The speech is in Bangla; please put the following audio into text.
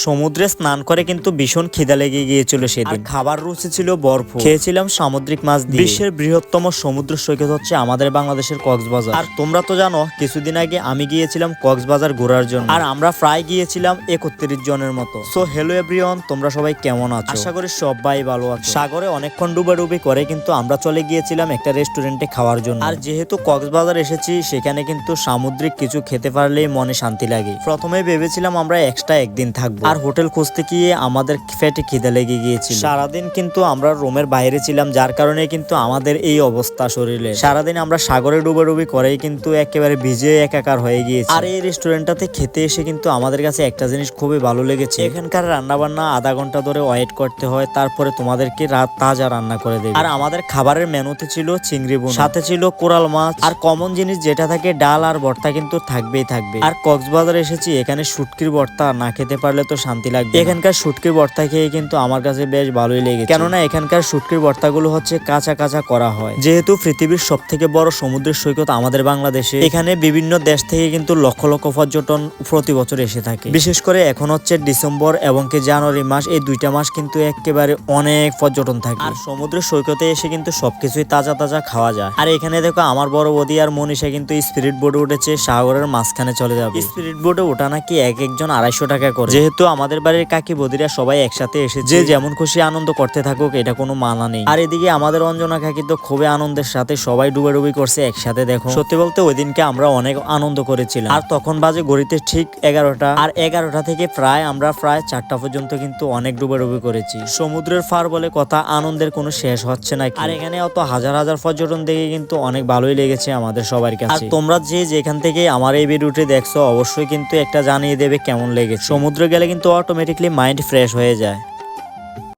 সমুদ্রে স্নান করে কিন্তু ভীষণ খিদা লেগে গিয়েছিল সেদিন। খাবার রুচি ছিল ভরপুর, খেয়েছিলাম সামুদ্রিক মাছ দিয়ে। বিশ্বের বৃহত্তম সমুদ্র সৈকত হচ্ছে আমাদের বাংলাদেশের কক্সবাজার। আর তোমরা তো জানো কিছুদিন আগে আমি গিয়েছিলাম কক্সবাজার ঘোরার জন্য, আর আমরা প্রায় গিয়েছিলাম 31 জনের মতো। সো হ্যালো এভরিওয়ান, তোমরা সবাই কেমন আছো? আশা করি সবাই ভালো আছো। সাগরে অনেকক্ষণ ডুবাডুবি করে কিন্তু আমরা চলে গিয়েছিলাম একটা রেস্টুরেন্টে খাওয়ার জন্য। আর যেহেতু কক্সবাজার এসেছি সেখানে কিন্তু সামুদ্রিক কিছু খেতে পারলেই মনে শান্তি লাগে। প্রথমে ভেবেছিলাম আমরা এক্সট্রা একদিন থাকবো, আর হোটেল খুঁজতে গিয়ে আমাদের পেটে খিদে লেগে গিয়েছিল। সারাদিন কিন্তু আমরা রুমের বাইরে ছিলাম, যার কারণে কিন্তু আমাদের এই অবস্থা শরীরে। সারাদিন আমরা সাগরে ডুবাডুবি করেই কিন্তু একেবারে ভিজে একাকার হয়ে গিয়েছি। আর এই রেস্টুরেন্টটাতে খেতে এসে কিন্তু আমাদের কাছে একটা জিনিস খুবই ভালো লেগেছে, এখানকার রান্না বান্না আধা ঘন্টা ধরে ওয়েট করতে হয়, তারপরে তোমাদেরকে রাত তাজা রান্না করে দেবে। আর আমাদের খাবারের মেনুতে ছিল চিংড়ি বোনা, সাথে ছিল কোরাল মাছ, আর কমন জিনিস যেটা থাকে ডাল আর ভর্তা কিন্তু থাকবেই থাকবে। আর কক্সবাজার এসেছি, এখানে শুটকির ভর্তা না খেতে পারলে তো শান্তি লাগবে। এখানকার শুটকির ভর্তা খেয়ে কিন্তু আমার কাছে বেশ ভালোই লেগেছে, কেননা এখানকার শুটকির ভর্তাগুলো হচ্ছে কাঁচা কাঁচা করা হয়। যেহেতু পৃথিবীর সব থেকে বড় সমুদ্রের সৈকত আমাদের বাংলাদেশে, এখানে বিভিন্ন দেশ থেকে কিন্তু লক্ষ লক্ষ পর্যটন প্রতি বছর এসে থাকে। বিশেষ করে এখন হচ্ছে ডিসেম্বর এবং জানুয়ারি মাস, এই দুইটা মাস কিন্তু একেবারে অনেক পর্যটন থাকে। আর সমুদ্রের সৈকতে এসে কিন্তু সবকিছুই তাজা তাজা খাওয়া যায়। আর এখানে দেখো আমার বড় বদি আর মনীষা কিন্তু স্পিরিট বোর্ডে উঠেছে, সাগরের মাঝখানে চলে যাবে। স্পিরিট বোর্ডে ওঠা নাকি এক একজন 250 টাকা করে। যেহেতু আমাদের বাড়ির কাকি বদিরা সবাই একসাথে এসেছে, যে যেমন খুশি আনন্দ করতে থাকুক, এটা কোনো মানা নেই। আর এদিকে আমাদের অঞ্জনা কাকি তো খুবই আনন্দের সাথে সবাই ডুবাডুবি করছে একসাথে। দেখো সত্যি বলতে ওই দিনকে আমরা অনেক আনন্দ করেছিলাম। আর তখন বাজে ঘড়িতে ঠিক 11টা, আর 11টা থেকে আমরা প্রায় 4টা পর্যন্ত কিন্তু অনেক ডুবাডুবি করেছি। সমুদ্রের পার বলে কথা, আনন্দের কোনো শেষ হচ্ছে না। আর এখানে অত হাজার হাজার পর্যটন দেখে কিন্তু অনেক ভালোই লেগেছে আমাদের সবার কাছে। আর তোমরা যে যেখান থেকে আমার এই ভিডিওটি দেখছো অবশ্যই কিন্তু একটা জানিয়ে দেবে কেমন লেগেছে। সমুদ্রে গেলে কিন্তু অটোমেটিকলি মাইন্ড ফ্রেশ হয়ে যায়।